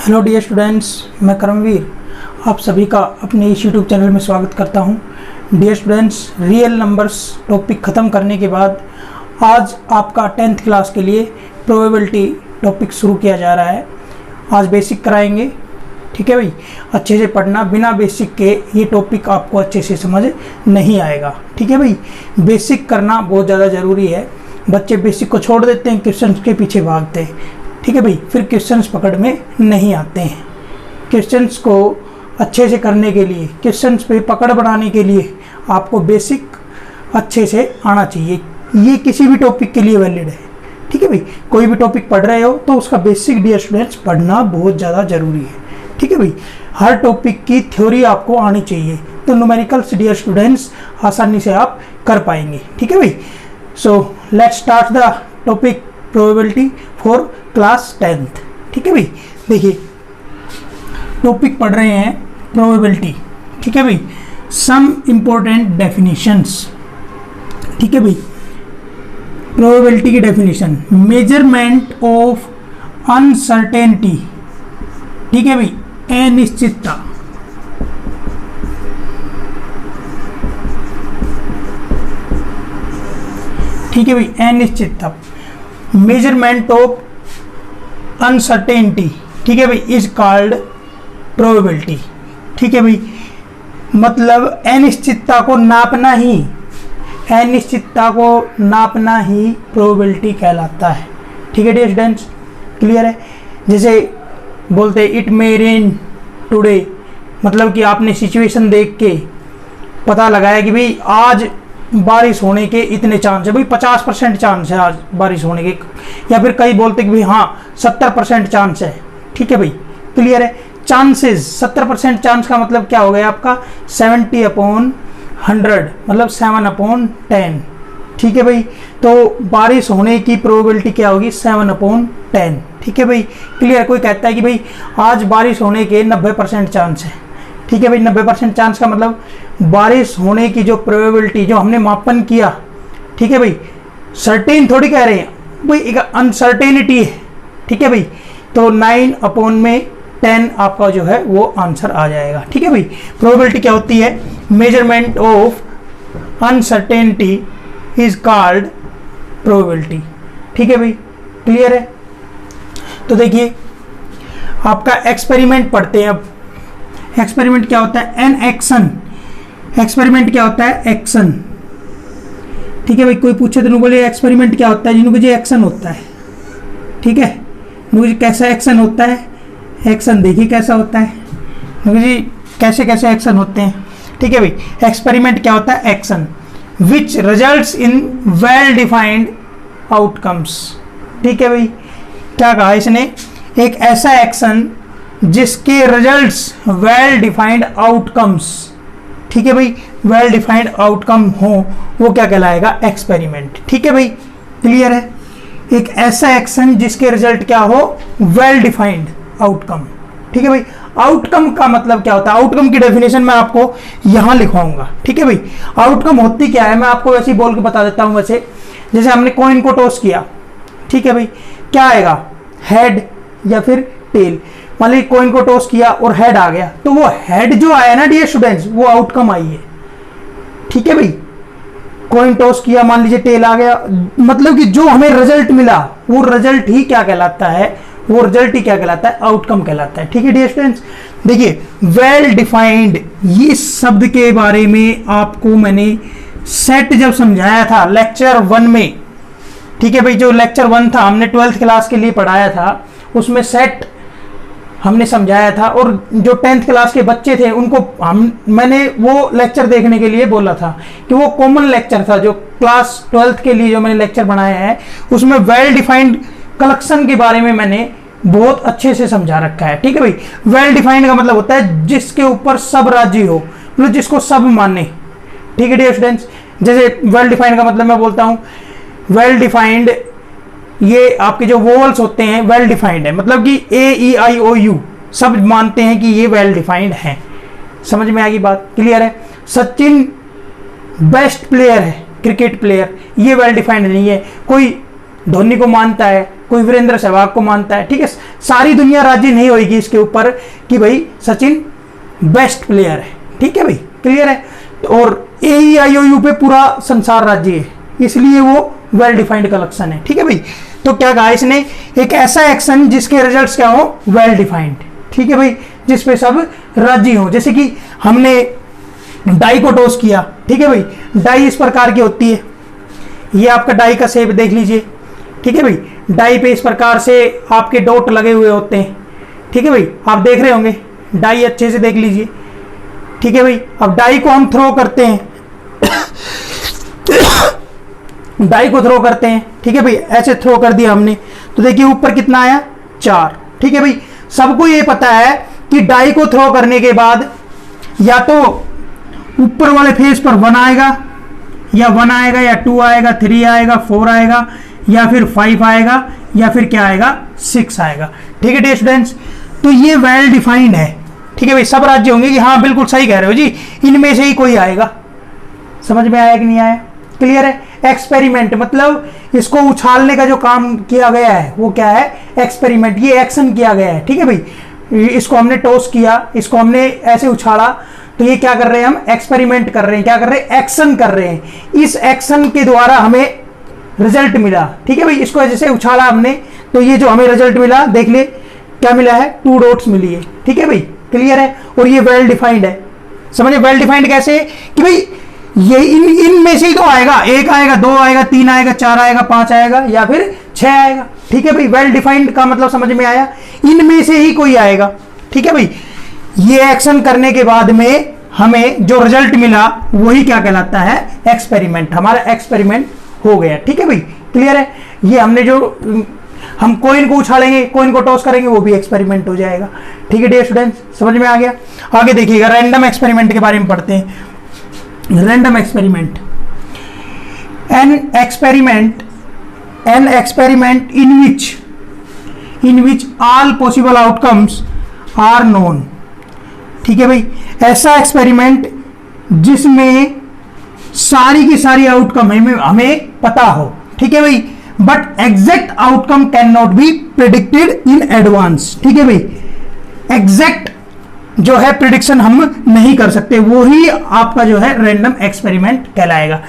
Hello dear students, मैं करमवीर आप सभी का अपने इस यूट्यूब चैनल में स्वागत करता हूं। Dear students, real numbers topic ख़त्म करने के बाद आज आपका 10th क्लास के लिए प्रोबेबिलिटी टॉपिक शुरू किया जा रहा है। आज बेसिक कराएंगे, ठीक है भाई। अच्छे से पढ़ना, बिना बेसिक के ये टॉपिक आपको अच्छे से समझ नहीं आएगा, ठीक है भाई। बेसिक करना बहुत ज़्यादा ज़रूरी है। बच्चे बेसिक को छोड़ देते हैं, क्वेश्चन के पीछे भागते हैं, ठीक है भाई। फिर क्वेश्चंस पकड़ में नहीं आते हैं। क्वेश्चंस को अच्छे से करने के लिए, क्वेश्चंस पे पकड़ बनाने के लिए आपको बेसिक अच्छे से आना चाहिए। ये किसी भी टॉपिक के लिए वैलिड है, ठीक है भाई। कोई भी टॉपिक पढ़ रहे हो तो उसका बेसिक डियर स्टूडेंट्स पढ़ना बहुत ज़्यादा ज़रूरी है, ठीक है भाई। हर टॉपिक की थ्योरी आपको आनी चाहिए, तो न्यूमेरिकल्स डियर स्टूडेंट्स आसानी से आप कर पाएंगे, ठीक है भाई। So let's start the topic probability for class 10th, ठीक है भाई। देखिए टॉपिक पढ़ रहे हैं प्रोबेबिलिटी, ठीक है भाई। सम इंपॉर्टेंट डेफिनेशंस, ठीक है भाई। प्रोबेबिलिटी की डेफिनेशन, मेजरमेंट ऑफ अनसर्टेनिटी, ठीक है भाई, अनिश्चितता। ठीक है भाई, अनिश्चितता, मेजरमेंट ऑफ अनसर्टेनिटी, ठीक है भाई, इज कॉल्ड प्रोबेबिलिटी, ठीक है भाई। मतलब अनिश्चितता को नापना ही, अनिश्चितता को नापना ही प्रोबेबिलिटी कहलाता है, ठीक है डियर स्टूडेंट्स, क्लियर है। जैसे बोलते इट मे रेन टुडे, मतलब कि आपने सिचुएशन देख के पता लगाया कि भाई आज बारिश होने के इतने चांस है, भाई 50% चांस है आज बारिश होने के, या फिर कई बोलते कि भाई हाँ 70% चांस है, ठीक है भाई, क्लियर है। चांसेस 70% चांस का मतलब क्या हो गया आपका 70/100, मतलब 7/10, ठीक है भाई। तो बारिश होने की प्रोबेबिलिटी क्या होगी 7/10, ठीक है भाई, क्लियर। कोई कहता है कि भाई आज बारिश होने के 90% चांस है, ठीक है भाई। 90% चांस का मतलब बारिश होने की जो प्रोबेबिलिटी जो हमने मापन किया, ठीक है भाई, सर्टेन थोड़ी कह रहे हैं भाई, एक अनसर्टेनिटी है, ठीक है भाई। तो 9/10 आपका जो है वो आंसर आ जाएगा, ठीक है भाई। प्रोबेबिलिटी क्या होती है, measurement of uncertainty is called probability, ठीक है भाई, क्लियर है। तो देखिए आपका एक्सपेरिमेंट पढ़ते हैं अब। एक्सपेरिमेंट क्या होता है, एन एक्शन। एक्सपेरिमेंट क्या होता है, एक्शन, ठीक है भाई। कोई पूछे तो बोले एक्सपेरिमेंट क्या होता है, जिन्होंने जी एक्शन होता है, ठीक है। मुझे कैसा एक्शन होता है, एक्शन देखिए कैसा होता है, जी कैसे कैसे एक्शन होते हैं, ठीक है भाई। एक्सपेरिमेंट क्या होता है, action which results in well defined outcomes, ठीक है भाई। क्या कहा इसने, एक ऐसा एक्शन जिसके रिजल्ट्स वेल डिफाइंड आउटकम्स, ठीक है भाई, वेल डिफाइंड आउटकम हो, वो क्या कहलाएगा, एक्सपेरिमेंट, ठीक है भाई, क्लियर है। एक ऐसा एक्शन जिसके रिजल्ट क्या हो, वेल डिफाइंड आउटकम, ठीक है भाई। आउटकम का मतलब क्या होता है, आउटकम की डेफिनेशन मैं आपको यहां लिखवाऊंगा, ठीक है भाई। आउटकम होती क्या है मैं आपको वैसे ही बोल के बता देता हूं। वैसे जैसे हमने कॉइन को टॉस किया, ठीक है भाई, क्या आएगा, हेड या फिर टेल। मान लीजिए कॉइन को टॉस किया और हेड आ गया, तो वो हेड जो आया ना डियर स्टूडेंट्स, वो आउटकम आई है, ठीक है भाई। कॉइन टॉस किया, मान लीजिए टेल आ गया, मतलब कि जो हमें रिजल्ट मिला वो रिजल्ट ही क्या कहलाता है, वो रिजल्ट ही क्या कहलाता है, आउटकम कहलाता है, ठीक है डियर स्टूडेंट्स। देखिए वेल डिफाइंड, ये शब्द के बारे में आपको मैंने सेट जब समझाया था लेक्चर 1 में, ठीक है भाई। जो लेक्चर 1 था हमने 12th क्लास के लिए पढ़ाया था, उसमें सेट हमने समझाया था। और जो 10th क्लास के बच्चे थे उनको मैंने वो लेक्चर देखने के लिए बोला था कि वो कॉमन लेक्चर था जो क्लास 12th के लिए जो मैंने लेक्चर बनाया है, उसमें वेल डिफाइंड कलेक्शन के बारे में मैंने बहुत अच्छे से समझा रखा है, ठीक है भाई। वेल डिफाइंड का मतलब होता है जिसके ऊपर सब राजी हो, मतलब जिसको सब माने, ठीक है डियर स्टूडेंट्स। जैसे वेल डिफाइंड का मतलब मैं बोलता हूं, वेल डिफाइंड ये आपके जो वोवल्स होते हैं वेल डिफाइंड है, मतलब कि A, E, I, O, U सब मानते हैं कि ये वेल डिफाइंड है। समझ में आ गई बात, क्लियर है। सचिन बेस्ट प्लेयर है, क्रिकेट प्लेयर, ये वेल डिफाइंड नहीं है। कोई धोनी को मानता है, कोई वीरेंद्र सहवाग को मानता है, ठीक है। सारी दुनिया राजी नहीं होगी इसके ऊपर कि भाई सचिन बेस्ट प्लेयर है, ठीक है भाई, क्लियर है। और AEIOU पे पूरा संसार राज्य है, इसलिए वो वेल डिफाइंड कलेक्शन है, ठीक है भाई। तो क्या कहा इसने, एक ऐसा एक्शन जिसके रिजल्ट्स क्या हो, वेल डिफाइंड, ठीक है भाई, जिसपे सब राजी हो। जैसे कि हमने डाई को टॉस किया, ठीक है भाई, डाई इस प्रकार की होती है, ये आपका डाई का शेप देख लीजिए, ठीक है भाई। डाई पे इस प्रकार से आपके डॉट लगे हुए होते हैं, ठीक है भाई, आप देख रहे होंगे, डाई अच्छे से देख लीजिए, ठीक है भाई। अब डाई को हम थ्रो करते हैं डाई को थ्रो करते हैं, ठीक है भाई, ऐसे थ्रो कर दिया हमने, तो देखिए ऊपर कितना आया, 4, ठीक है भाई। सबको ये पता है कि डाई को थ्रो करने के बाद या तो ऊपर वाले फेस पर 1 आएगा या 1 आएगा या 2 आएगा, 3 आएगा, 4 आएगा या फिर 5 आएगा या फिर क्या आएगा, 6 आएगा, ठीक है डियर स्टूडेंट्स। तो ये वेल डिफाइंड है, ठीक है भाई। सब राज्य होंगे कि हाँ बिल्कुल सही कह रहे हो जी, इनमें से ही कोई आएगा। समझ में आया कि नहीं आया, क्लियर है। एक्सपेरिमेंट मतलब इसको उछालने का जो काम किया गया है वो क्या है, एक्सपेरिमेंट, ये एक्शन किया गया है, ठीक है भाई। इसको हमने टॉस किया, इसको हमने ऐसे उछाला, तो ये क्या कर रहे हैं, हम एक्सपेरिमेंट कर रहे हैं, क्या कर रहे हैं, एक्शन कर रहे हैं। इस एक्शन के द्वारा हमें रिजल्ट मिला, ठीक है भाई। इसको जैसे उछाला हमने, तो ये जो हमें रिजल्ट मिला, देख ले क्या मिला है, 2 डॉट्स मिली है, ठीक है भाई, क्लियर है। और ये वेल डिफाइंड है, समझे। वेल डिफाइंड कैसे कि भाई ये इनमें से ही तो आएगा, 1 आएगा, 2 आएगा, 3 आएगा, 4 आएगा, 5 आएगा या फिर 6 आएगा, ठीक है भाई। वेल डिफाइंड का मतलब समझ में आया, इनमें से ही कोई आएगा, ठीक है भाई। ये एक्शन करने के बाद में हमें जो रिजल्ट मिला वही क्या कहलाता है, एक्सपेरिमेंट। हमारा एक्सपेरिमेंट हो गया, ठीक है भाई, क्लियर है। ये हमने जो हम कोइन को उछालेंगे, कोइन को टॉस करेंगे, वो भी एक्सपेरिमेंट हो जाएगा, ठीक है डियर स्टूडेंट्स, समझ में आ गया। आगे देखिएगा, रैंडम एक्सपेरिमेंट के बारे में पढ़ते हैं। Random experiment, an experiment in which all possible outcomes are known, ठीक है भाई। ऐसा एक्सपेरिमेंट जिसमें सारी की सारी आउटकम हमें पता हो, ठीक है भाई, but exact outcome can not be predicted in advance, ठीक है भाई। एग्जैक्ट जो है प्रिडिक्शन हम नहीं कर सकते, वो ही आपका जो है रैंडम एक्सपेरिमेंट कहलाएगा,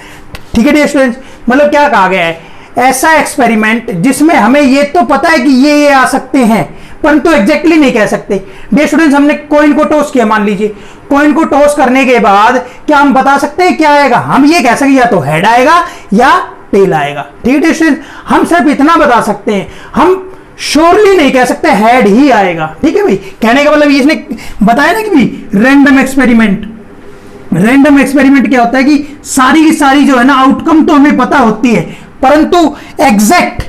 ठीक है डियर स्टूडेंट्स। मतलब क्या कहा गया है, ऐसा एक्सपेरिमेंट जिसमें हमें ये तो पता है कि ये आ सकते हैं, परंतु एग्जैक्टली नहीं कह सकते। डियर स्टूडेंट्स, हमने कॉइन को टॉस किया, मान लीजिए कॉइन को टॉस करने के बाद क्या हम बता सकते हैं क्या आएगा, हम ये कह सकते या तो हेड आएगा या टेल आएगा, ठीक है डियर स्टूडेंट्स। हम सिर्फ इतना बता सकते हैं, हम श्योरली नहीं कह सकते हेड ही आएगा, ठीक है भाई। कहने का मतलब इसने बताया ना कि भाई रैंडम एक्सपेरिमेंट क्या होता है कि सारी की सारी जो है ना आउटकम तो हमें पता होती है, परंतु एग्जैक्ट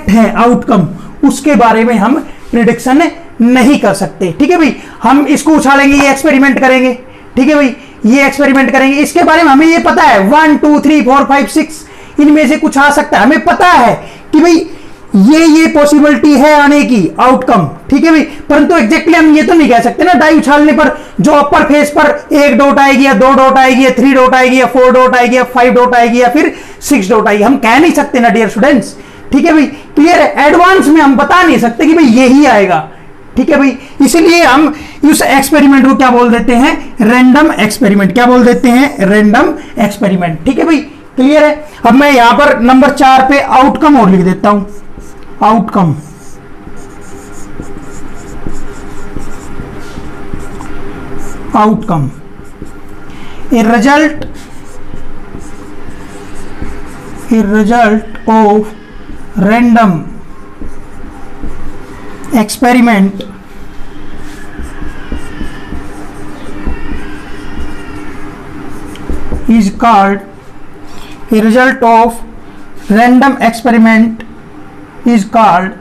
है आउटकम, उसके बारे में हम प्रिडिक्शन नहीं कर सकते, ठीक है भाई। हम इसको उछालेंगे, ये एक्सपेरिमेंट करेंगे, ठीक है भाई, ये एक्सपेरिमेंट करेंगे, इसके बारे में हमें ये पता है 1 2 3 4 5 6 इनमें से कुछ आ सकता है, हमें पता है कि भाई ये पॉसिबिलिटी है आने की आउटकम, ठीक है भाई। परंतु एग्जैक्टली हम ये तो नहीं कह सकते ना, डाई उछालने पर जो अपर फेस पर 1 डॉट आएगी या 2 डॉट आएगी या 3 डॉट आएगी या 4 डॉट आएगी या 5 डॉट आएगी या फिर 6 डॉट आएगी, हम कह नहीं सकते ना डियर स्टूडेंट्स, ठीक है भाई, क्लियर है। एडवांस में हम बता नहीं सकते कि भाई यही आएगा, ठीक है भाई। इसलिए हम उस एक्सपेरिमेंट को क्या बोल देते हैं, रैंडम एक्सपेरिमेंट। क्या बोल देते हैं, रैंडम एक्सपेरिमेंट, ठीक है भाई, क्लियर है। अब मैं यहां पर नंबर 4 पे आउटकम और लिख देता हूं, outcome. Outcome a result of random experiment is called a result of random experiment is called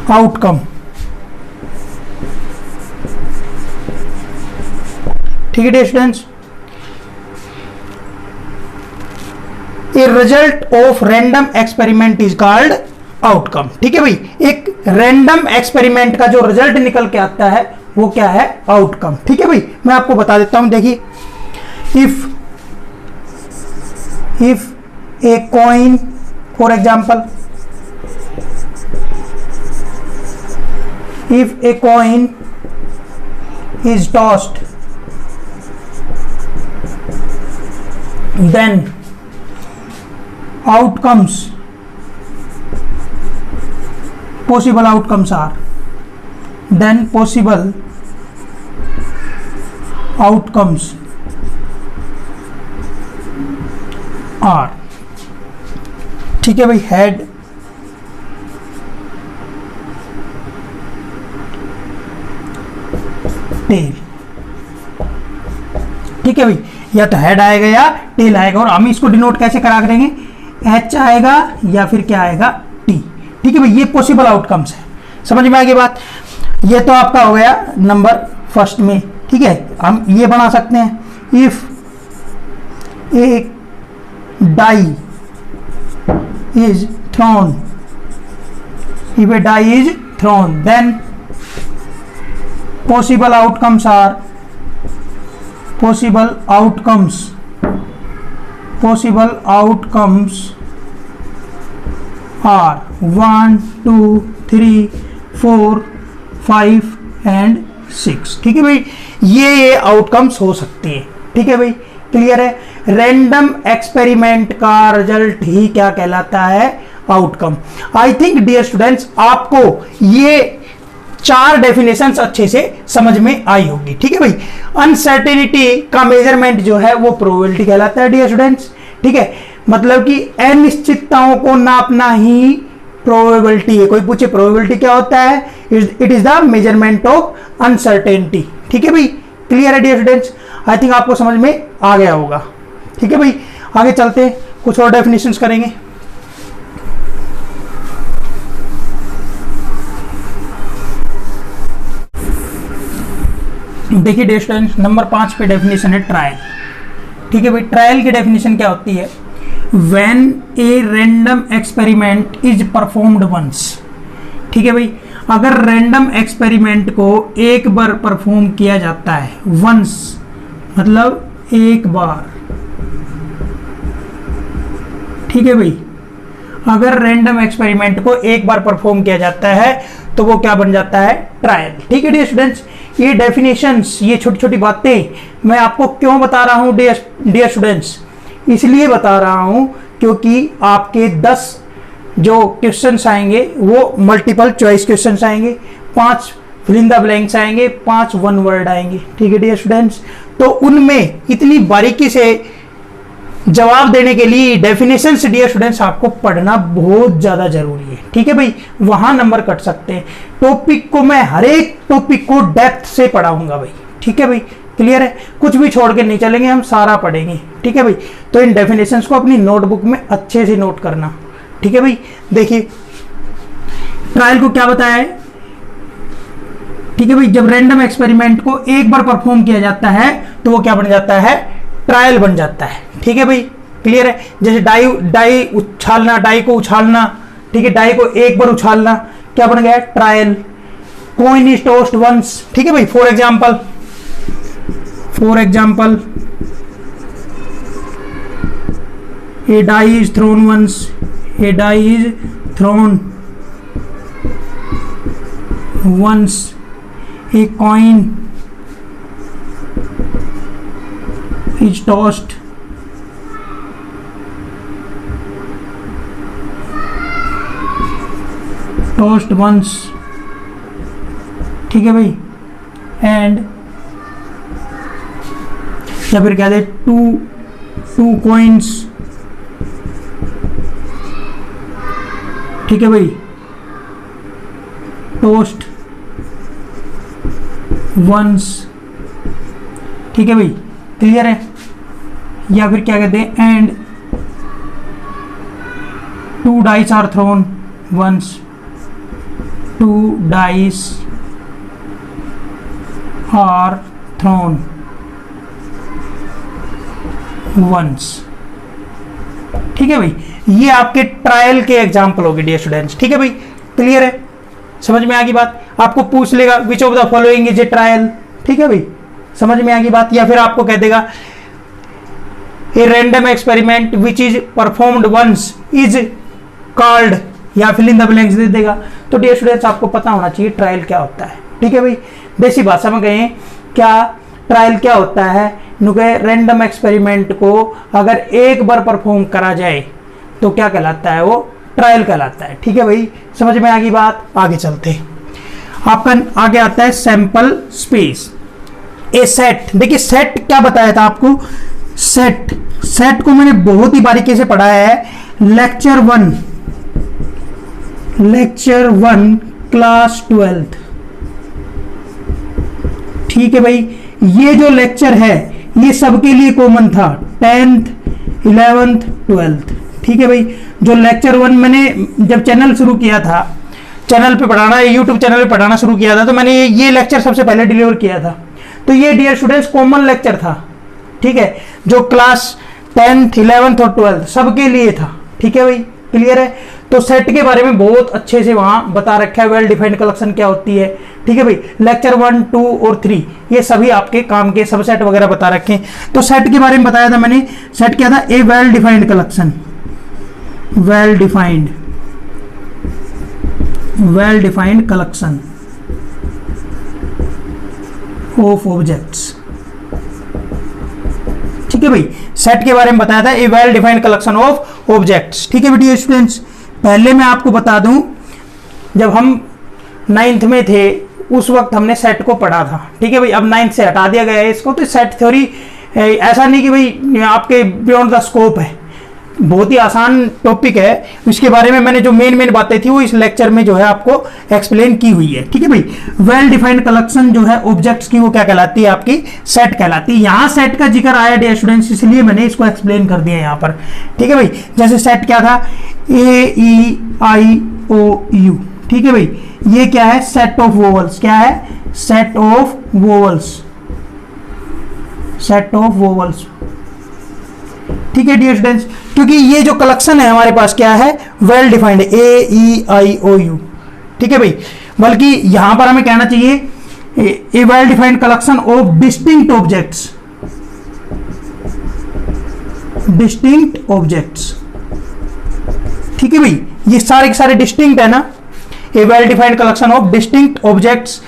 outcome, ठीक है students. A result of random experiment is called outcome, ठीक है भाई। एक रैंडम एक्सपेरिमेंट का जो रिजल्ट निकल के आता है वो क्या है, आउटकम, ठीक है भाई। मैं आपको बता देता हूं, देखिए, if if a coin, for example, if a coin is tossed, then outcomes, possible outcomes are, then possible outcomes are, ठीक है भाई, हेड, टेल, ठीक है भाई, या तो हेड आएगा या टेल आएगा, और हम इसको डिनोट कैसे करा करेंगे, एच आएगा या फिर क्या आएगा, टी, ठीक है भाई। ये पॉसिबल आउटकम्स है, समझ में आ गई बात। ये तो आपका हो गया नंबर फर्स्ट में, ठीक है। हम ये बना सकते हैं, if a die is thrown, if a die is thrown, then possible outcomes are, possible outcomes are 1 2 3 4 5 and 6, ठीक है भाई। ये आउटकम्स हो सकते हैं, ठीक है भाई, क्लियर है। रैंडम एक्सपेरिमेंट का रिजल्ट ही क्या कहलाता है, outcome. I think dear students आपको ये 4 डेफिनेशंस अच्छे से समझ में आई होगी, ठीक है भाई। अनसर्टेनिटी का मेजरमेंट जो है वो प्रोबेबिलिटी कहलाता है डियर स्टूडेंट्स, ठीक है। मतलब कि अनिश्चितताओं को नापना ही प्रोबेबिलिटी है। कोई पूछे प्रोबेबिलिटी क्या होता है, it is the measurement of uncertainty, ठीक है भाई, क्लियर है डियर स्टूडेंट्स। आई थिंक आपको समझ में आ गया होगा, ठीक है भाई। आगे चलते हैं, कुछ और डेफिनेशंस करेंगे। देखिए डियर स्टूडेंट्स, नंबर 5 पे डेफिनेशन है ट्रायल, ठीक है भाई। ट्रायल की डेफिनेशन क्या होती है, when a random experiment is performed once, ठीक है भाई। अगर रैंडम एक्सपेरिमेंट को एक बार परफॉर्म किया जाता है, वंस मतलब एक बार, ठीक है भाई। अगर रैंडम एक्सपेरिमेंट को एक बार परफॉर्म किया जाता है तो वो क्या बन जाता है, ट्रायल, ठीक है डियर स्टूडेंट्स। ये डेफिनेशंस, ये छोटी छोटी बातें मैं आपको क्यों बता रहा हूं डियर स्टूडेंट्स, इसलिए बता रहा हूं क्योंकि आपके 10 जो क्वेश्चंस आएंगे वो मल्टीपल चॉइस क्वेश्चंस आएंगे, 5 फिल इन द ब्लैंक्स आएंगे, 5 वन वर्ड आएंगे, ठीक है डियर स्टूडेंट्स। तो उनमें इतनी बारीकी से जवाब देने के लिए डेफिनेशंस डियर स्टूडेंट्स आपको पढ़ना बहुत ज्यादा जरूरी है, ठीक है भाई। वहां नंबर कट सकते हैं। टॉपिक को मैं हर एक टॉपिक को डेप्थ से पढ़ाऊंगा भाई, ठीक है भाई, क्लियर है। कुछ भी छोड़ के नहीं चलेंगे, हम सारा पढ़ेंगे, ठीक है भाई। तो इन डेफिनेशंस को अपनी नोटबुक में अच्छे से नोट करना, ठीक है भाई। देखिए ट्रायल को क्या बताया है, ठीक है भाई। जब रैंडम एक्सपेरिमेंट को एक बार परफॉर्म किया जाता है तो वो क्या बन जाता है, ट्रायल बन जाता है, ठीक है भाई, क्लियर है। जैसे डाई उछालना, डाई को उछालना, ठीक है, डाई को एक बार उछालना क्या बन गया, trial. Coin is tossed once, ठीक है भाई। For example a die is thrown once, a die is thrown once, a coin is tossed once, ठीक है भाई। एंड या फिर क्या दे, टू कॉइन्स, ठीक है भाई, टोस्ट वंस, ठीक है भाई, क्लियर है। या फिर क्या कहते हैं, and 2 dice are thrown once, 2 dice are thrown once, ठीक है भाई। ये आपके ट्रायल के एग्जाम्पल होगी डियर स्टूडेंट्स, ठीक है भाई, क्लियर है, समझ में आ गई बात। आपको पूछ लेगा which of the following is a trial, ठीक है भाई, समझ में आ गई बात। या फिर आपको कह देगा a random experiment which is performed once is called, या फिल इन द ब्लैंक्स दे देगा। तो डियर स्टूडेंट्स आपको पता होना चाहिए ट्रायल क्या होता है, ठीक है भाई। देसी भाषा में कहें क्या ट्रायल क्या होता है, नुके रैंडम एक्सपेरिमेंट को अगर एक बार परफॉर्म करा जाए तो क्या कहलाता है, वो ट्रायल कहलाता है, ठीक है भाई। समझ में आ गई बात, आगे चलते हैं। आपका आगे आता है सैंपल स्पेस। ए सेट, देखिए सेट क्या बताया था आपको, सेट को मैंने बहुत ही बारीकी से पढ़ाया है लेक्चर 1 क्लास 12th, ठीक है भाई। ये जो लेक्चर है ये सबके लिए कॉमन था, 10th 11th 12th, ठीक है भाई। जो लेक्चर 1 मैंने जब चैनल शुरू किया था, चैनल पे पढ़ाना, यूट्यूब चैनल पे पढ़ाना शुरू किया था, तो मैंने ये लेक्चर सबसे पहले डिलीवर किया था। तो ये डियर स्टूडेंट्स कॉमन लेक्चर था, ठीक है, जो क्लास 10th 11th और 12th सबके लिए था, ठीक है भाई, क्लियर है। तो सेट के बारे में बहुत अच्छे से वहां बता रखा है, वेल डिफाइंड कलेक्शन क्या होती है, ठीक है भाई। लेक्चर 1 2 और 3 ये सभी आपके काम के सबसेट वगैरह बता रखे हैं। तो सेट के बारे में बताया था मैंने, सेट क्या था, a well defined collection, well defined collection of objects, ठीक है भाई। सेट के बारे में बताया था, a well defined collection of objects, ठीक है बेटी स्टूडेंट्स। पहले मैं आपको बता दूं, जब हम 9th में थे उस वक्त हमने सेट को पढ़ा था, ठीक है भाई। अब 9th से हटा दिया गया है इसको, तो सेट थ्योरी ऐसा नहीं कि भाई आपके बियॉन्ड द स्कोप है, बहुत ही आसान टॉपिक है। इसके बारे में मैंने जो मेन बातें थी वो इस लेक्चर में जो है आपको एक्सप्लेन की हुई है, ठीक है भाई। वेल डिफाइंड कलेक्शन जो है ऑब्जेक्ट्स की, वो क्या कहलाती है, आपकी सेट कहलाती है। यहाँ सेट का जिक्र आया डियर स्टूडेंट्स, इसलिए मैंने इसको एक्सप्लेन कर दिया यहाँ पर, ठीक है भाई। जैसे सेट क्या था, AEIOU, ठीक है भाई। ये क्या है, सेट ऑफ वोवल्स, क्या है, सेट ऑफ वोवल्स, ठीक है डियर स्टूडेंट्स। क्योंकि ये जो कलेक्शन है हमारे पास क्या है, वेल डिफाइंड, AEIOU, ठीक है भाई। बल्कि यहां पर हमें कहना चाहिए a well defined collection of distinct objects, ठीक है भाई। ये सारे के सारे डिस्टिंक्ट है ना, a well defined collection of distinct objects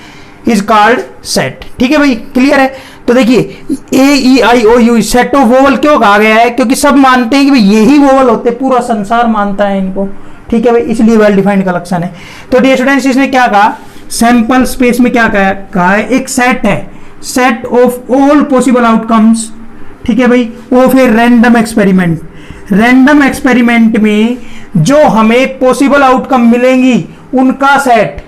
is called set, ठीक है भाई, क्लियर है। तो देखिए AEIOU सेट ऑफ वोवल क्यों कहा गया है, क्योंकि सब मानते हैं कि भाई यही वोवल होते, पूरा संसार मानता है इनको, ठीक है भाई, इसलिए वेल डिफाइंड कलेक्शन है। तो डियर स्टूडेंट्स इसने क्या कहा, सैंपल स्पेस में क्या कहा है, एक सेट है, set of all possible outcomes, ठीक है भाई, of A random experiment. Random experiment में जो हमें पॉसिबल आउटकम मिलेंगी उनका सेट,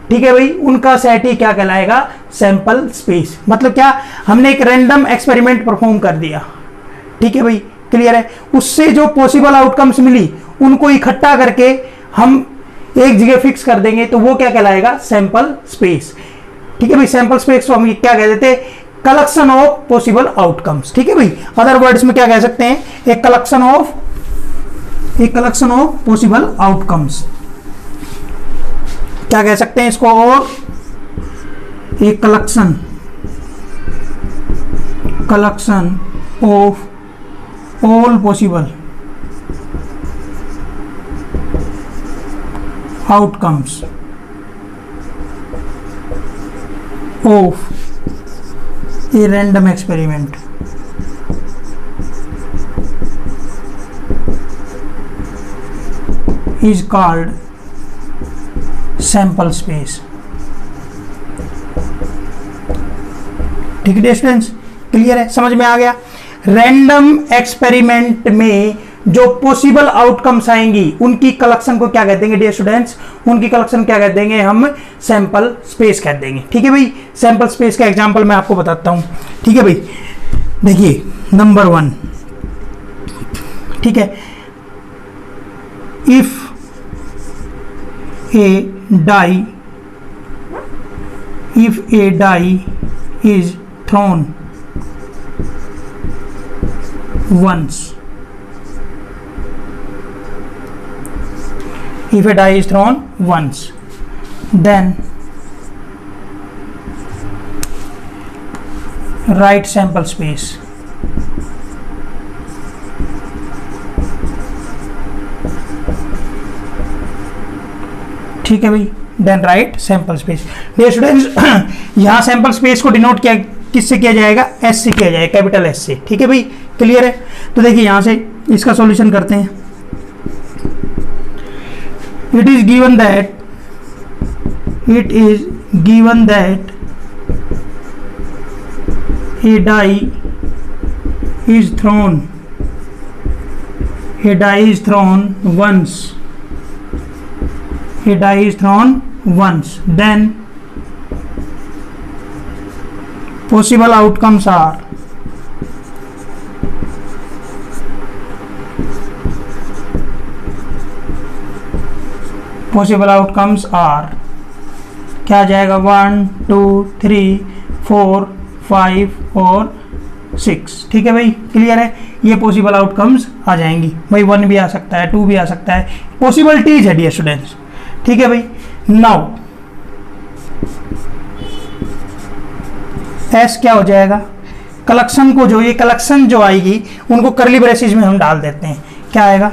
ठीक है भाई, उनका सेट ही क्या कहलाएगा, सैंपल स्पेस। मतलब क्या, हमने एक रैंडम एक्सपेरिमेंट परफॉर्म कर दिया, ठीक है भाई, क्लियर है। उससे जो पॉसिबल आउटकम्स मिली उनको इकट्ठा करके हम एक जगह फिक्स कर देंगे, तो वो क्या कहलाएगा, सैंपल स्पेस, ठीक है भाई। सैंपल स्पेस को हम क्या कह देते हैं, कलेक्शन ऑफ पॉसिबल आउटकम्स, ठीक है भाई। अदर वर्ड्स में क्या कह सकते हैं, एक कलेक्शन ऑफ पॉसिबल आउटकम्स, क्या कह सकते हैं इसको, और एक collection of all possible outcomes of A random experiment, is called sample space, ठीक है स्टूडेंट्स, क्लियर है, समझ में आ गया। रैंडम एक्सपेरिमेंट में जो पॉसिबल आउटकम्स आएंगी उनकी कलेक्शन को क्या कह देंगे डियर स्टूडेंट्स, उनकी कलेक्शन क्या कह देंगे हम, सैंपल स्पेस कह देंगे, ठीक है भाई। सैंपल स्पेस का एग्जांपल मैं आपको बताता हूं, ठीक है भाई। देखिए नंबर 1, ठीक है, if a die is thrown once, then write sample space, ठीक है भाई, then right sample space. Dear students, यहाँ सैंपल स्पेस को डिनोट किया किससे किया जाएगा, एस से किया जाएगा, कैपिटल एस से। ठीक है भाई, क्लियर है। तो देखिए यहाँ से इसका सॉल्यूशन करते हैं। It is given that a die is thrown once, then possible outcomes are क्या आ जाएगा, 1 2 3 4 5 और 6। ठीक है भाई, क्लियर है। ये पॉसिबल आउटकम्स आ जाएंगी भाई, 1 भी आ सकता है, 2 भी आ सकता है, पॉसिबिलिटीज है डियर स्टूडेंट्स। ठीक है भाई, नाउ एस क्या हो जाएगा, कलेक्शन को जो ये कलेक्शन जो आएगी उनको करली ब्रेसेस में हम डाल देते हैं। क्या आएगा,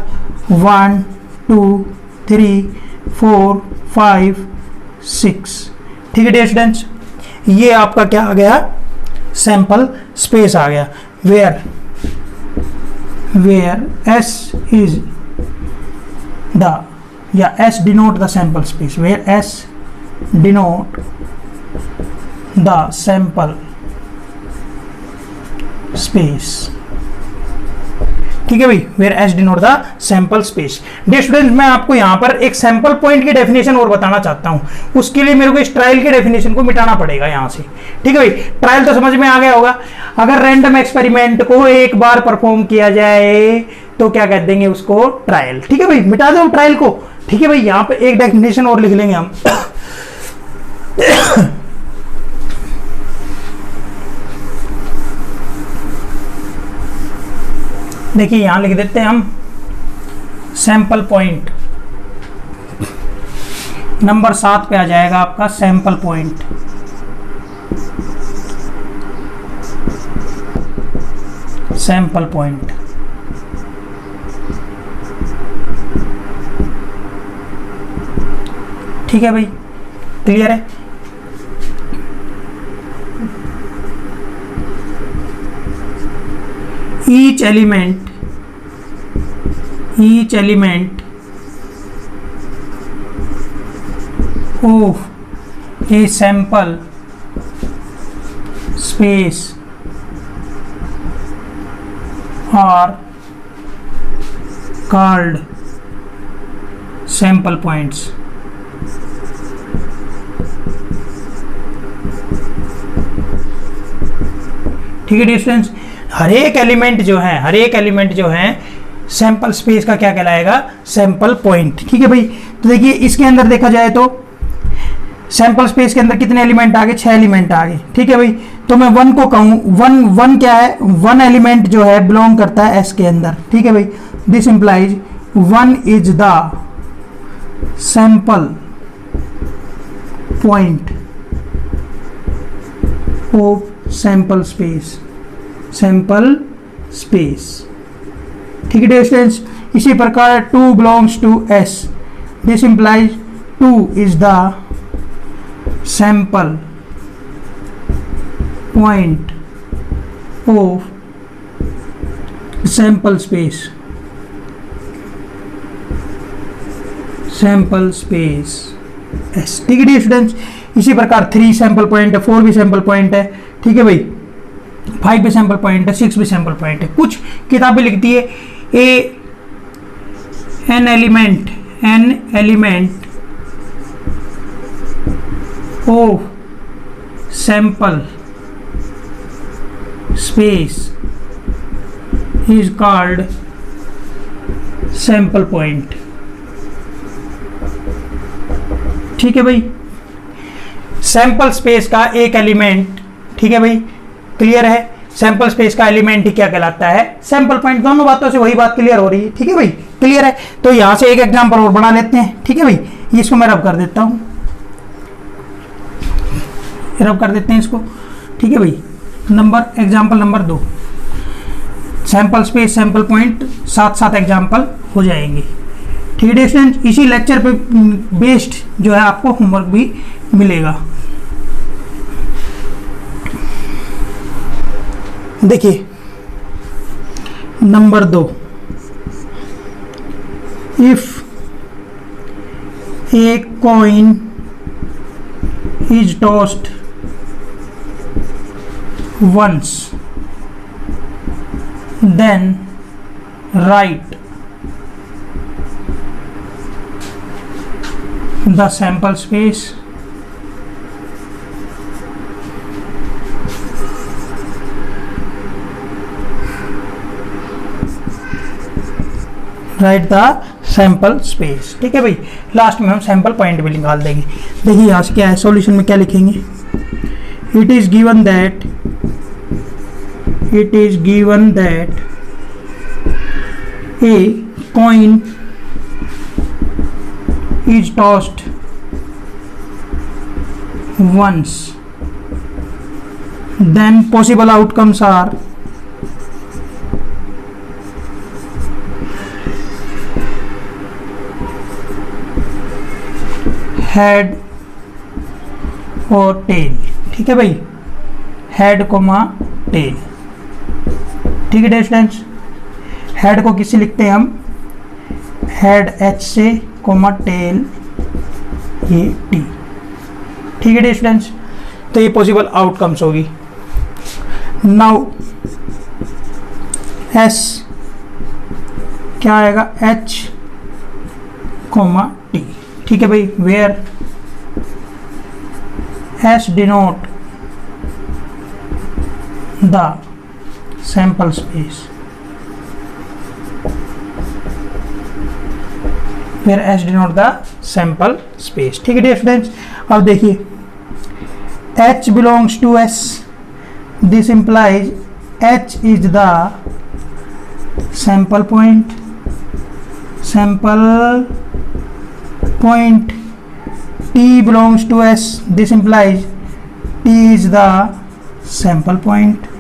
1 2 3 4 5 6। ठीक है डियर स्टूडेंट्स, ये आपका क्या आ गया, सैंपल स्पेस आ गया। वेयर एस इज द, या S denote the sample space, where S denote the sample space. ठीक है भाई, where S denote the sample space. Dear students, मैं आपको यहां पर एक सैंपल पॉइंट की डेफिनेशन और बताना चाहता हूं। उसके लिए मेरे को इस ट्रायल की डेफिनेशन को मिटाना पड़ेगा यहां से। ठीक है भाई, ट्रायल तो समझ में आ गया होगा। अगर रैंडम एक्सपेरिमेंट को एक बार परफॉर्म किया जाए तो क्या कह देंगे उसको, ट्रायल। ठीक है भाई, मिटा दो ट्रायल को। ठीक है भाई, यहां पर एक डेफिनेशन और लिख लेंगे हम। देखिए यहां लिख देते हैं हम, सैंपल पॉइंट नंबर 7 पे आ जाएगा आपका सैंपल पॉइंट। सैंपल पॉइंट ठीक है भाई, क्लियर है। each element of a sample space are called sample points। ठीक है डिस्टेंस, हर एक एलिमेंट जो है सैंपल स्पेस का क्या कहलाएगा, सैंपल पॉइंट। ठीक है भाई, तो देखिए इसके अंदर देखा जाए तो सैंपल स्पेस के अंदर कितने एलिमेंट आ गए, 6 एलिमेंट आ गए। ठीक है भाई, तो मैं 1 को कहूँ, 1 क्या है, 1 एलिमेंट जो है बिलोंग करता है एस के अंदर। ठीक है भाई, this implies 1 is the sample point of sample space. ठीक है डियर स्टूडेंट्स, इसी प्रकार 2 belongs to S, this implies 2 is the sample point of sample space S. ठीक है डियर स्टूडेंट्स, इसी प्रकार 3 सैंपल पॉइंट है, 4 भी सैंपल पॉइंट है। ठीक है भाई, 5 भी सैंपल पॉइंट है, 6 भी सैंपल पॉइंट है। कुछ किताबें लिखती है an element of sample space is called sample point. ठीक है भाई, सैंपल स्पेस का एक एलिमेंट, ठीक है भाई, क्लियर है, सैंपल स्पेस का एलिमेंट ही क्या कहलाता है, सैंपल पॉइंट। दोनों बातों से वही बात क्लियर हो रही है। ठीक है भाई, क्लियर है। तो यहां से एक एग्जांपल और बना लेते हैं। ठीक है भाई, इसको मैं रब कर देता हूं, रब कर देते हैं इसको। ठीक है भाई, example number 2, sample space sample point, 7 example हो जाएंगे। ठीक ठीक है स्टूडेंट, इसी लेक्चर पे बेस्ड जो है आपको होमवर्क भी मिलेगा। देखिए number 2, if a coin is tossed once, then write the sample space right the sample space. ठीक है भाई, लास्ट में हम सैंपल पॉइंट भी निकाल देंगे। देखिए यहाँ से क्या है, सॉल्यूशन में क्या लिखेंगे, it is given that a coin is tossed once, then possible outcomes are head और टेल। ठीक है भाई, हेड कोमा टेल। ठीक है स्टूडेंट्स, हेड को किससे लिखते हैं हम, हेड एच से कोमा टेल ये टी। ठीक है स्टूडेंट्स, तो ये पॉसिबल आउटकम्स होगी। नाउ एस क्या आएगा, एच कोमा टी। ठीक है भाई, where S denote the sample space, where S denote the sample space। ठीक है डियर स्टूडेंट्स, अब देखिए H belongs to S, this implies H is the sample point, T belongs to S, this implies T is the sample point।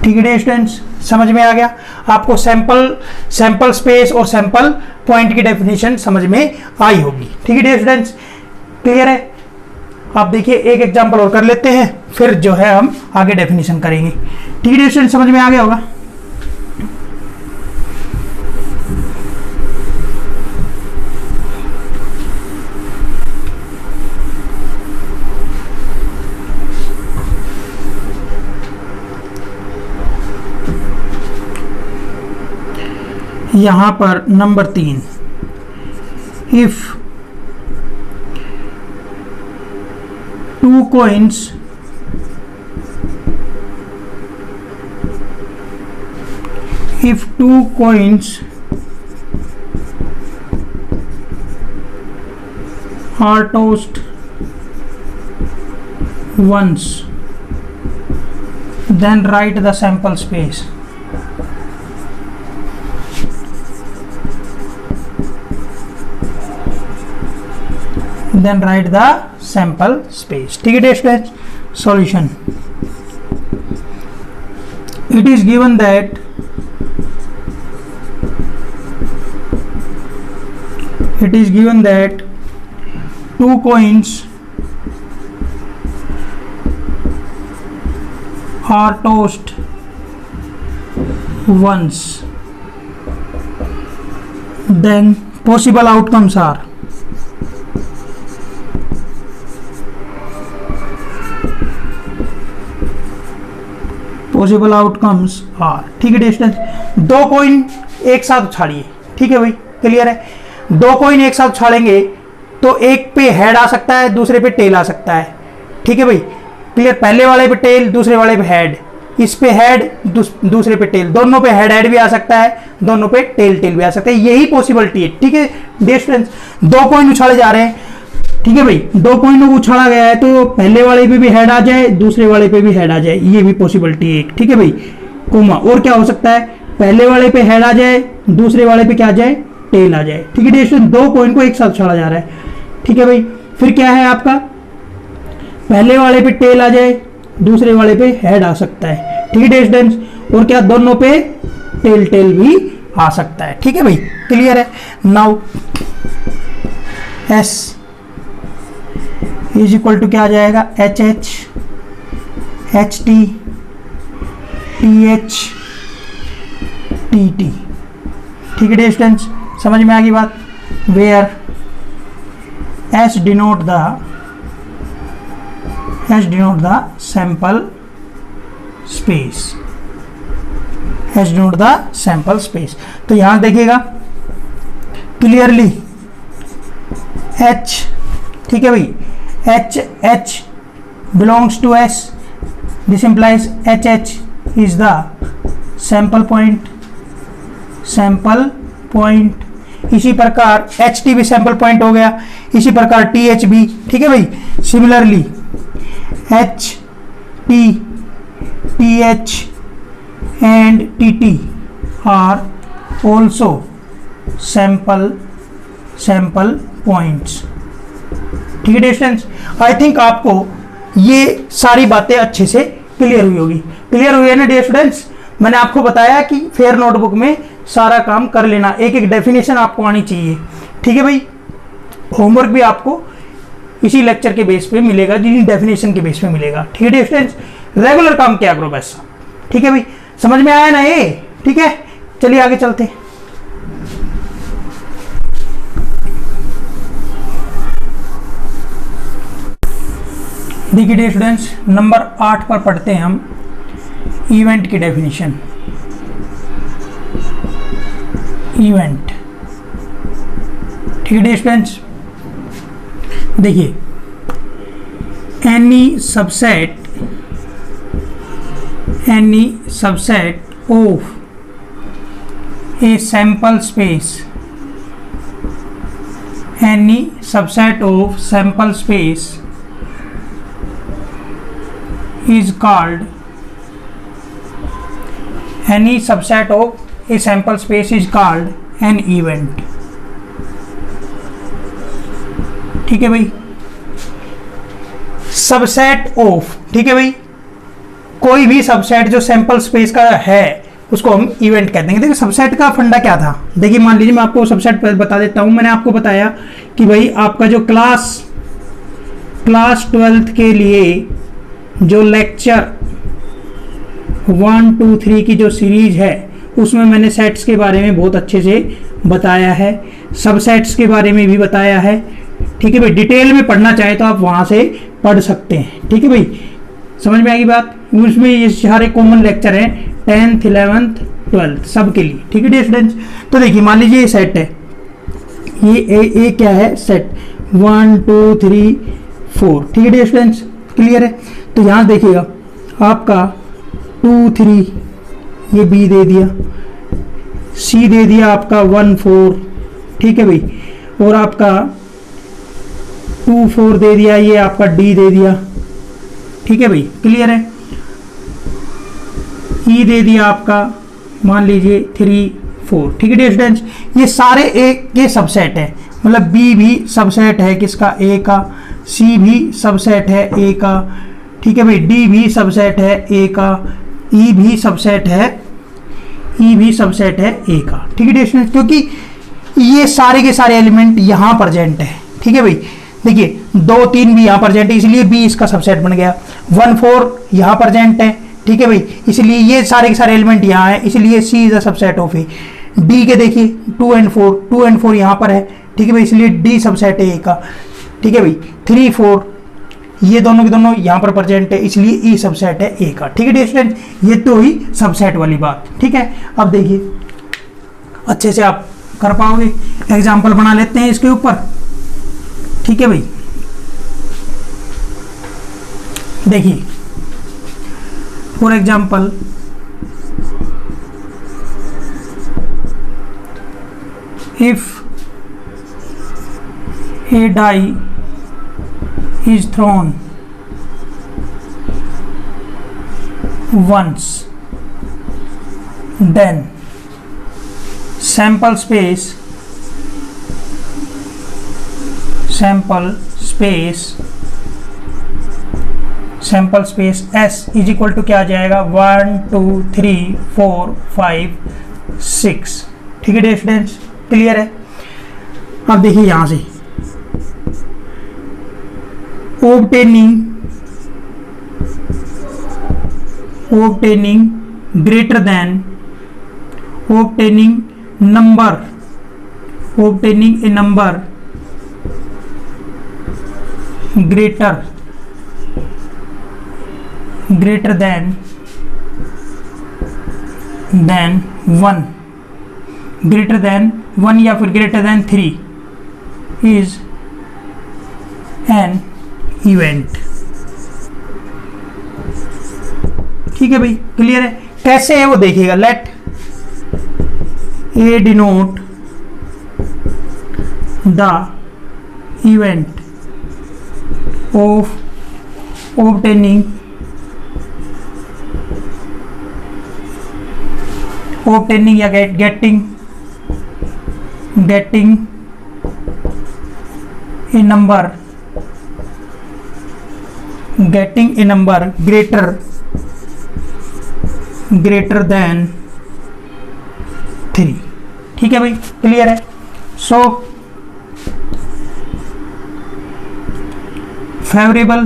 ठीक है students, समझ में आ गया आपको, सैंपल स्पेस और सैंपल पॉइंट की डेफिनेशन समझ में आई होगी। ठीक है स्टूडेंट्स, क्लियर है। आप देखिए एक एग्जांपल और कर लेते हैं, फिर जो है हम आगे डेफिनेशन करेंगे। ठीक है स्टूडेंट्स, समझ में आ गया होगा। यहां पर number 3, if two coins are tossed once, then write the sample space। then write the sample space। ठीक है students, solution, it is given that two coins are tossed once, then possible outcomes are ठीक है students, दो coin एक साथ उछालिए। ठीक है भाई, क्लियर है। दो कॉइन एक साथ उछालेंगे तो एक पे हेड आ सकता है, दूसरे पे टेल आ सकता है। ठीक है भाई, क्लियर। पहले वाले पे टेल, दूसरे वाले पे हेड, इस पे हेड, दूसरे पे टेल, दोनों पे हेड भी आ सकता है, दोनों पे टेल भी आ सकता है। यही पॉसिबिलिटी है। ठीक है डियर स्टूडेंट्स, दो कॉइन उछाले जा रहे हैं। ठीक है भाई, दो कॉइनों को उछाला गया है तो पहले वाले पे भी हेड आ जाए, दूसरे वाले पे भी हेड आ जाए, ये भी पॉसिबिलिटी है। ठीक है भाई, कोमा। और क्या हो सकता है, पहले वाले पे हेड आ जाए, दूसरे वाले पे क्या आ जाए, टेल आ जाए। ठीक है डियर स्टूडेंट, दो कॉइन को एक साथ उछाला जा रहा है। ठीक है भाई, फिर क्या है आपका, पहले वाले पे टेल आ जाए, दूसरे वाले पे हेड आ सकता है। ठीक है डियर स्टूडेंट्स, और क्या, दोनों पे टेल भी आ सकता है। ठीक है भाई, क्लियर है। Now S is equal to क्या आ जाएगा, HH HT TH TT। ठीक है डियर स्टूडेंट्स, समझ में आ गई बात। Where S denote the sample space, S denote the sample space। तो यहां देखिएगा क्लियरली H, ठीक है भाई, H belongs to S, this implies HH is the sample point। इसी प्रकार HT भी सैंपल पॉइंट हो गया, इसी प्रकार TH भी। ठीक है भाई, similarly HT TH and TT are also sample points. ठीक है डियर स्टूडेंट्स, आई थिंक आपको ये सारी बातें अच्छे से क्लियर हुई होगी। क्लियर हुई है ना डियर स्टूडेंट्स। मैंने आपको बताया कि फेयर नोटबुक में सारा काम कर लेना, एक एक डेफिनेशन आपको आनी चाहिए। ठीक है भाई, होमवर्क भी आपको इसी लेक्चर के बेस पे मिलेगा, जिस डेफिनेशन के बेस पे मिलेगा। ठीक है डियर स्टूडेंट्स, रेगुलर काम किया करो बस। ठीक है भाई, समझ में आया ना ये। ठीक है, चलिए आगे चलते हैं। देखिए डियर स्टूडेंट्स, नंबर 8 पर पढ़ते हैं हम इवेंट की डेफिनेशन। इवेंट, ठीक है डियर स्टूडेंट्स, देखिए any subset of a sample space, any subset of sample space is called, any subset of a sample space is called an event। ठीक है भाई, सबसेट ऑफ, ठीक है भाई, कोई भी सबसेट जो सैंपल स्पेस का है उसको हम इवेंट कहते हैं। देखिए सबसेट का फंडा क्या था, देखिए मान लीजिए मैं आपको सबसेट बता देता हूं। मैंने आपको बताया कि भाई आपका जो क्लास 12th के लिए जो लेक्चर 1, 2, 3 की जो सीरीज है उसमें मैंने सेट्स के बारे में बहुत अच्छे से बताया है, सबसेट्स के बारे में भी बताया है। ठीक है भाई, डिटेल में पढ़ना चाहे तो आप वहां से पढ़ सकते हैं। ठीक है भाई, समझ में आएगी बात। उसमें ये सारे कॉमन लेक्चर हैं 10th 11th 12th सब के लिए। ठीक है डियर स्टूडेंट्स, तो देखिए मान लीजिए ये सेट है, ये ए क्या है, सेट 1, 2, 3, 4। ठीक है डियर स्टूडेंट्स, क्लियर है। तो यहाँ देखिएगा आपका 2, 3 ये बी दे दिया, सी दे दिया आपका 1, 4। ठीक है भाई, और आपका 2, 4 दे दिया, ये आपका डी दे दिया। ठीक है भाई, क्लियर है। ई दे दिया आपका मान लीजिए 3, 4। ठीक है डियर स्टूडेंट्स, ये सारे ए के सबसेट है, मतलब बी भी सबसेट है किसका, ए का, सी भी सबसेट है ए का। ठीक है भाई, डी भी सबसेट है ए का, ई भी सबसेट है ए का। ठीक है डियर स्टूडेंट्स, क्योंकि ये सारे के सारे एलिमेंट यहाँ प्रेजेंट है। ठीक है भाई, देखिए 2, 3 भी यहाँ प्रेजेंट है, इसलिए बी इसका सबसेट बन गया। 1, 4 यहाँ प्रेजेंट है। ठीक है भाई, इसलिए ये सारे के सारे एलिमेंट यहाँ है, इसलिए C is the subset of A. D के देखिए 2 and 4 यहाँ पर है। ठीक है भाई, इसलिए डी सबसेट है ए का। ठीक है भाई, 3, 4 ये दोनों के दोनों यहाँ पर प्रेजेंट है, इसलिए ई सबसेट है ए का। ठीक है डियर स्टूडेंट, ये तो ही सबसेट वाली बात। ठीक है, अब देखिए अच्छे से आप कर पाओगे। एग्जाम्पल बना लेते हैं इसके ऊपर। ठीक है भाई, देखिए for example if a die is thrown once, then sample space S is equal to क्या आ जाएगा, 1, 2, 3, 4, 5, 6। ठीक है डियर स्टूडेंट्स, क्लियर है। अब देखिए यहां से obtaining greater than obtaining a number greater than 1, greater than 1 या फिर greater than 3 is an event। ठीक है भाई, क्लियर है। कैसे है वो देखिएगा। Let A denote the event of obtaining या getting a number greater than 3। ठीक है भाई, क्लियर है। So favourable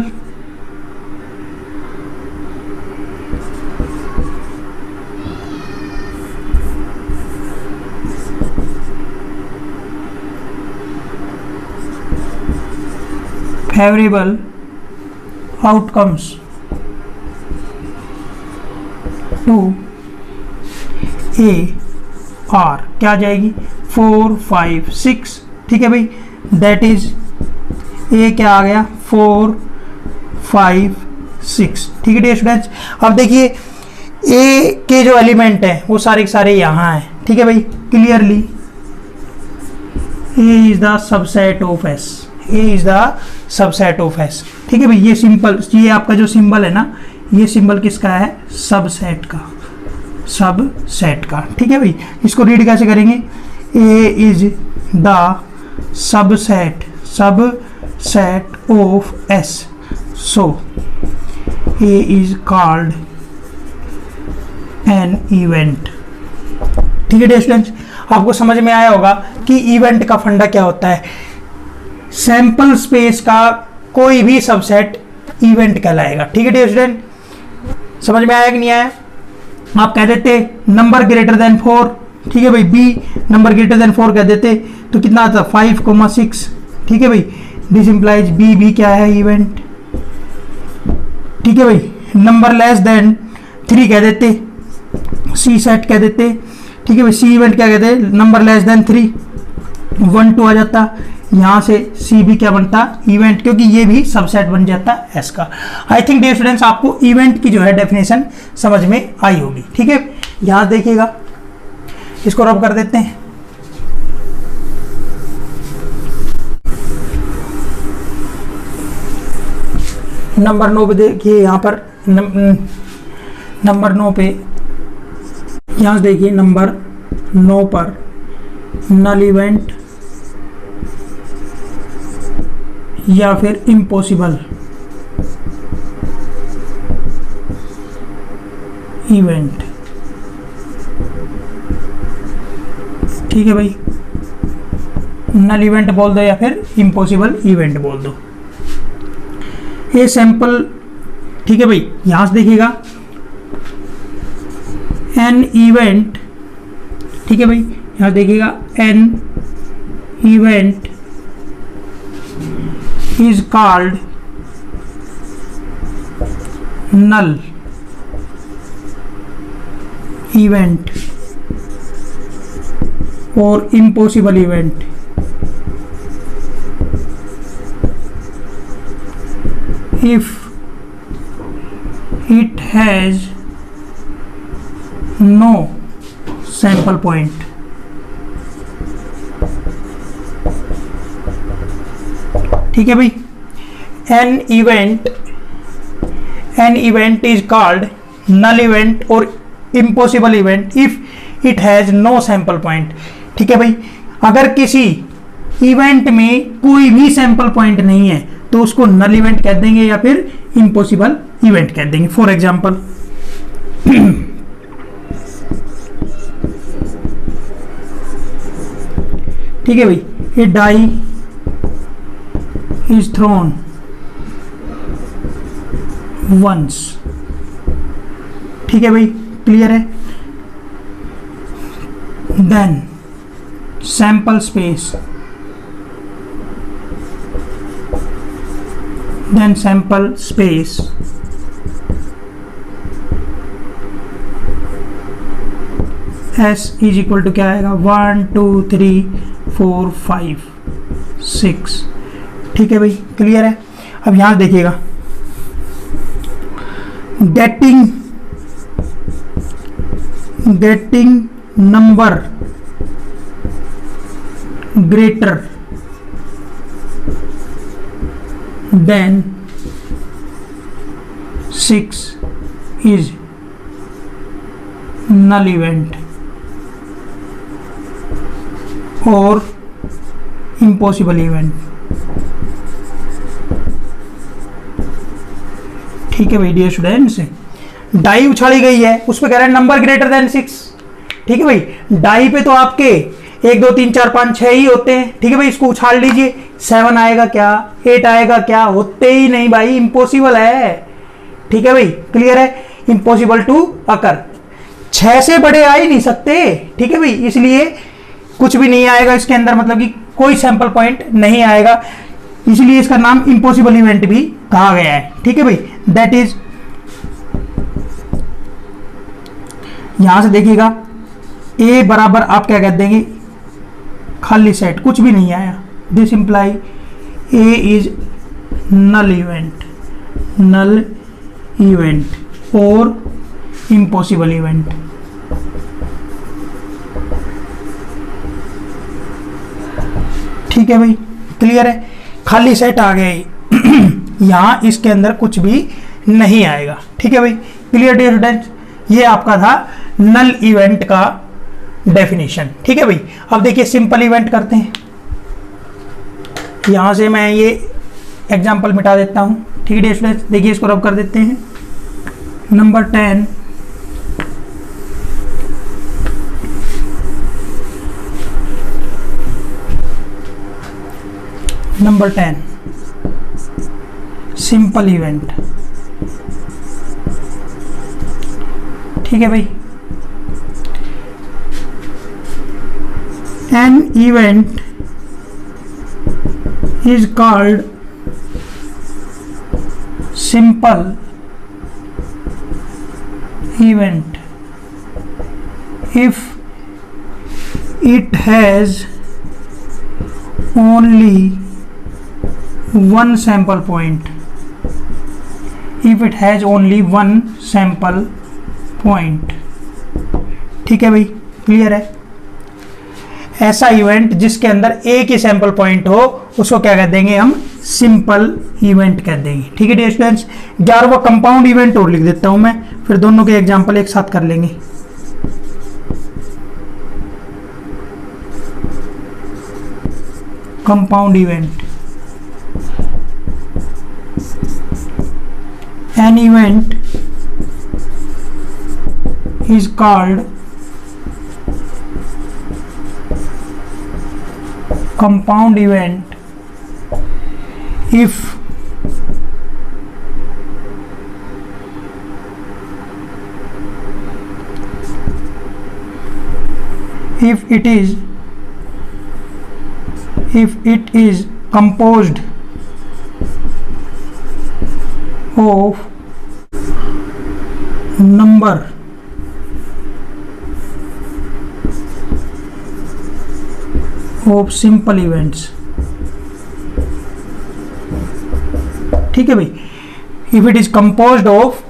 outcomes to A R क्या आ जाएगी 4, 5, 6। ठीक है भाई, दैट इज ए क्या आ गया 4, 5, 6। ठीक है डियर स्टूडेंट्स, अब देखिए ए के जो एलिमेंट है वो सारे के सारे यहाँ हैं। ठीक है भाई, clearly A is the subset of S, A is the subset of S. ठीक है भाई, ये सिंपल, ये आपका जो सिंबल है ना, ये सिंबल किसका है सबसेट का, सबसेट का। ठीक है भाई, इसको रीड कैसे करेंगे, A is the subset of S, so A is called an event. ठीक है डियर स्टूडेंट्स, आपको समझ में आया होगा कि इवेंट का फंडा क्या होता है। सैंपल स्पेस का कोई भी सबसेट इवेंट कहलाएगा। ठीक है डियर स्टूडेंट, समझ में आया कि नहीं आया। आप कह देते नंबर ग्रेटर देन 4, ठीक है भाई, बी नंबर ग्रेटर देन 4 कह देते तो कितना आता 5,6। ठीक है भाई, दिस इंप्लाइज बी क्या है इवेंट। ठीक है भाई, नंबर लेस देन 3 कह देते, सी सेट कह देते। ठीक है भाई, सी इवेंट क्या कहते हैं, नंबर लेस देन 3, 1, 2 आ जाता, यहाँ से सी भी क्या बनता इवेंट, क्योंकि ये भी सबसेट बन जाता एस का। आई थिंक डियर स्टूडेंट्स आपको इवेंट की जो है डेफिनेशन समझ में आई होगी। ठीक है, यहाँ देखिएगा, इसको रब कर देते हैं। नंबर 9 पे देखिए, यहाँ पर नंबर 9 पे यहाँ देखिए, नंबर 9 पर नल इवेंट या फिर इम्पॉसिबल इवेंट। ठीक है भाई, नल इवेंट बोल दो या फिर इम्पॉसिबल इवेंट बोल दो। ये सैंपल, ठीक है भाई, यहां से देखिएगा एन इवेंट। ठीक है भाई, यहां देखिएगा an event is called null event or impossible event if it has no sample point। ठीक है भाई, an event is called null event और impossible event if it has no sample point. ठीक है भाई, अगर किसी इवेंट में कोई भी सैंपल पॉइंट नहीं है तो उसको नल इवेंट कह देंगे या फिर इम्पॉसिबल इवेंट कह देंगे। फॉर एग्जाम्पल ठीक है भाई, a die is thrown once, ठीक है भाई, क्लियर है। Then sample space, then sample space S is equal to क्या आएगा, 1 2 3 4 5 6, ठीक है भाई, क्लियर है। अब यहां देखिएगा, getting number greater than 6 is null event और impossible event, ठीक है भाई। डियर स्टूडेंट्स, डाई उछाली गई है, उस पे कह रहे हैं नंबर ग्रेटर देन 6, ठीक है भाई। डाई पे तो आपके 1 2 3 4 5 6 ही होते हैं, ठीक है भाई। इसको उछाल लीजिए, 7 आएगा क्या, 8 आएगा क्या, होते ही नहीं भाई, इम्पॉसिबल है, ठीक है भाई, क्लियर है। इम्पॉसिबल टू अकर, 6 से बड़े आ ही नहीं सकते, ठीक है भाई, इसलिए कुछ भी नहीं आएगा इसके अंदर, मतलब कि कोई सैंपल पॉइंट नहीं आएगा, इसलिए इसका नाम इम्पॉसिबल इवेंट भी कहा गया है, ठीक है भाई। दैट इज, यहां से देखिएगा ए बराबर आप क्या कह देंगे, खाली सेट, कुछ भी नहीं आया, this implies A is null event और इम्पॉसिबल इवेंट, ठीक है भाई, क्लियर है। खाली सेट आ गया, यहां इसके अंदर कुछ भी नहीं आएगा, ठीक है भाई, क्लियर डियर स्टूडेंट्स। ये आपका था नल इवेंट का डेफिनेशन, ठीक है भाई। अब देखिए सिंपल इवेंट करते हैं, यहां से मैं ये एग्जांपल मिटा देता हूं, ठीक है डियर स्टूडेंट्स। देखिए इसको रब कर देते हैं, नंबर 10 नंबर 10 सिंपल इवेंट, ठीक है भाई। An event is called simple event if it has only one sample point, if it has only one sample point, ठीक है भाई, क्लियर है। ऐसा इवेंट जिसके अंदर एक ही सैंपल पॉइंट हो उसको क्या कह देंगे हम, सिंपल इवेंट कह देंगे, ठीक है डियर स्टूडेंट्स। 11वां कंपाउंड इवेंट और लिख देता हूं मैं, फिर दोनों के एग्जांपल एक साथ कर लेंगे। Compound event, an event is called compound event if it is composed of number of simple events, ठीक है भाई। If it is composed of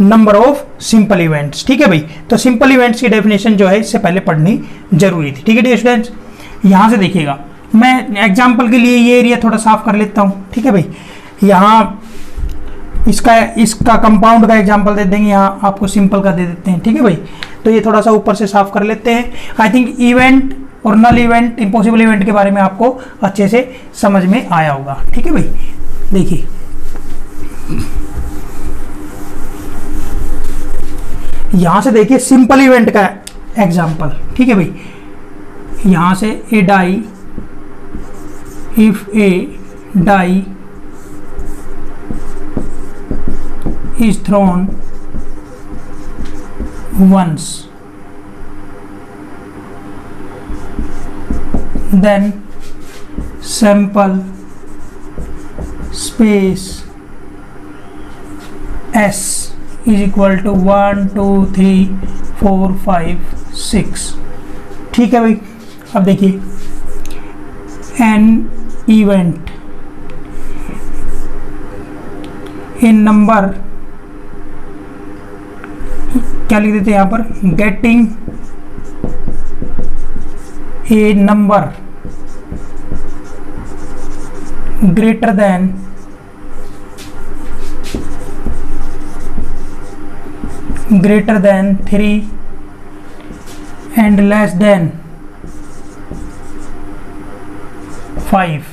number of simple events, ठीक है भाई। तो सिंपल इवेंट्स की डेफिनेशन जो है इससे पहले पढ़नी जरूरी थी, ठीक है डियर स्टूडेंट्स। यहां से देखिएगा, मैं एग्जांपल के लिए ये एरिया थोड़ा साफ कर लेता हूं, ठीक है भाई। यहां इसका कंपाउंड का एग्जांपल दे देंगे, यहाँ आपको सिंपल का दे देते हैं, ठीक है भाई। तो ये थोड़ा सा ऊपर से साफ कर लेते हैं। आई थिंक इवेंट और नल इवेंट, इम्पॉसिबल इवेंट के बारे में आपको अच्छे से समझ में आया होगा, ठीक है भाई। देखिए यहां से देखिए सिंपल इवेंट का एग्जांपल, ठीक है भाई। यहां से ए die if a die is thrown once, then sample space S is equal to 1 2 3 4 5 6। ठीक है भाई। अब देखिए an event in number, क्या लिख देते हैं यहाँ पर, getting a number greater than three and less than 5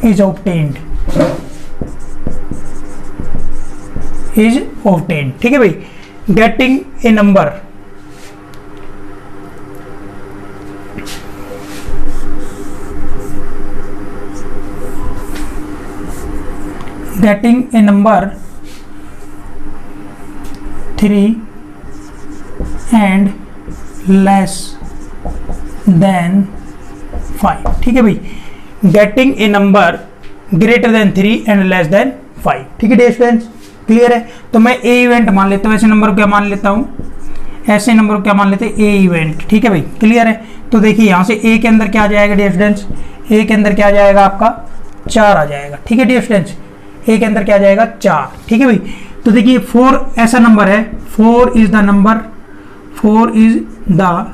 is obtained। ठीक है भाई। Getting a number, getting a number 3 and less than 5। ठीक है भाई। Getting a number greater than 3 and less than 5। ठीक है डियर स्टूडेंट्स, क्लियर है। तो मैं ए इवेंट मान लेता हूँ, ऐसे नंबर को क्या मान लेता हूँ, ऐसे नंबर को क्या मान लेते हैं, ए इवेंट। ठीक है भाई, क्लियर है। तो देखिए यहाँ से ए के अंदर क्या आ जाएगा डियर स्टूडेंट्स, ए के अंदर क्या आ जाएगा आपका 4 आ जाएगा। ठीक है डियर स्टूडेंट्स, ए के अंदर क्या आ जाएगा 4। ठीक है भाई। तो देखिए 4 ऐसा नंबर है, 4 is the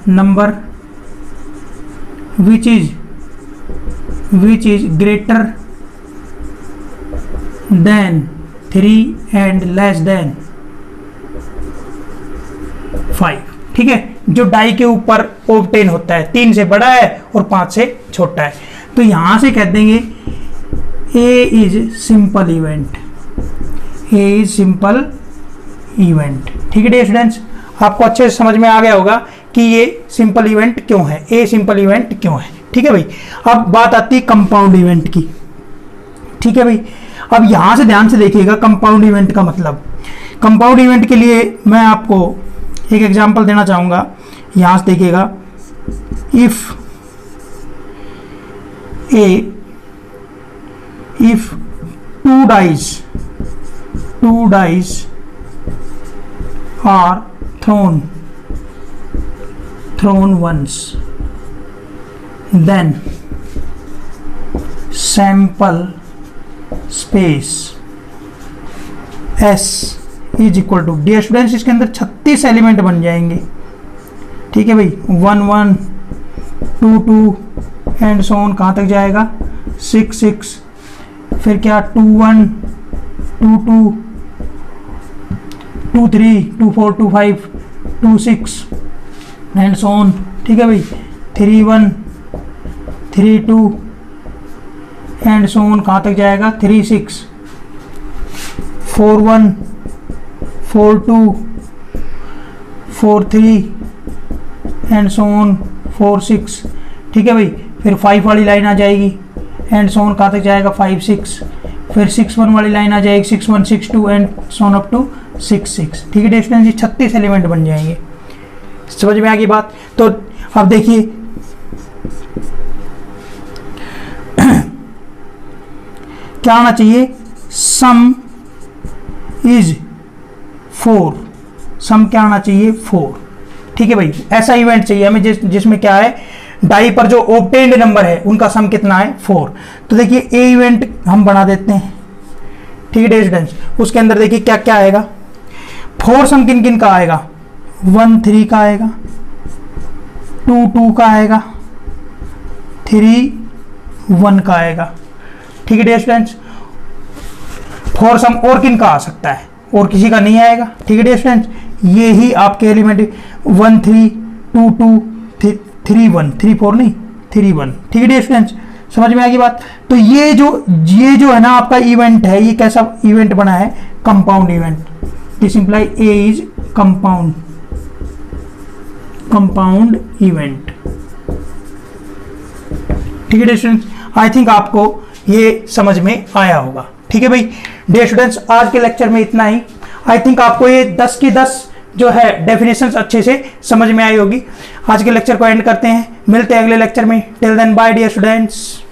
number which is greater than 3 and less than 5। ठीक है, जो डाई के ऊपर ऑब्टेन होता है, 3 से बड़ा है और 5 से छोटा है। तो यहां से कह देंगे A is simple event, A is simple event. ठीक है डियर स्टूडेंट्स, आपको अच्छे से समझ में आ गया होगा कि ये सिंपल इवेंट क्यों है, ए सिंपल इवेंट क्यों है। ठीक है भाई। अब बात आती है कंपाउंड इवेंट की। ठीक है भाई। अब यहां से ध्यान से देखिएगा कंपाउंड इवेंट का मतलब। कंपाउंड इवेंट के लिए मैं आपको एक एग्जांपल देना चाहूंगा। यहां से देखिएगा, if two dice are thrown once, then sample space S is equal to, dear students इसके अंदर 36 एलिमेंट बन जाएंगे। ठीक है भाई, 1 1 2 2 एंड सो ऑन, कहाँ तक जाएगा 6 6, फिर क्या 2 1 2 2 2 3 2 4 2 5 2 6 एंड सो ऑन। ठीक है भाई, 3 1 3 2 एंड सो ऑन, कहाँ तक जाएगा 3 6 4 1 4 2 4 3 एंड सो ऑन 4 6। ठीक है भाई, फिर 5 वाली लाइन आ जाएगी एंड सो ऑन, कहाँ तक जाएगा 5 6, फिर 6 1 वाली लाइन आ जाएगी 6 1 6 2 and so on up to 6 6। ठीक है डियर स्टूडेंट्स, ये 36 एलिमेंट बन जाएंगे। समझ में आ गई बात। तो अब देखिए क्या आना चाहिए, सम इज 4, सम क्या आना चाहिए 4। ठीक है भाई, ऐसा इवेंट चाहिए हमें जिसमें क्या है, डाई पर जो ऑब्टेन्ड नंबर है उनका सम कितना है 4। तो देखिए ए इवेंट हम बना देते हैं। ठीक है डियर स्टूडेंट्स, उसके अंदर देखिए क्या क्या आएगा, 4 सम किन किन का आएगा, 1 3 का आएगा, 2 2 का आएगा, 3 1 का आएगा। ठीक है डियर स्टूडेंट्स, 4 सम और किन का आ सकता है, और किसी का नहीं आएगा। ठीक है डियर स्टूडेंट्स, ये ही आपके एलिमेंट 1 3 2 2 3 1 3 4 नहीं 3 1। ठीक है डियर स्टूडेंट्स, समझ में आ गई बात। तो ये जो है ना आपका इवेंट है, ये कैसा इवेंट बना है, compound event. This implies A is compound event. ठीक है डियर स्टूडेंट्स, आई थिंक आपको ये समझ में आया होगा। ठीक है भाई, डियर स्टूडेंट्स, आज के लेक्चर में इतना ही। आई थिंक आपको ये 10 की 10 जो है डेफिनेशंस अच्छे से समझ में आई होगी। आज के लेक्चर को एंड करते हैं, मिलते हैं अगले लेक्चर में। Till then bye dear students.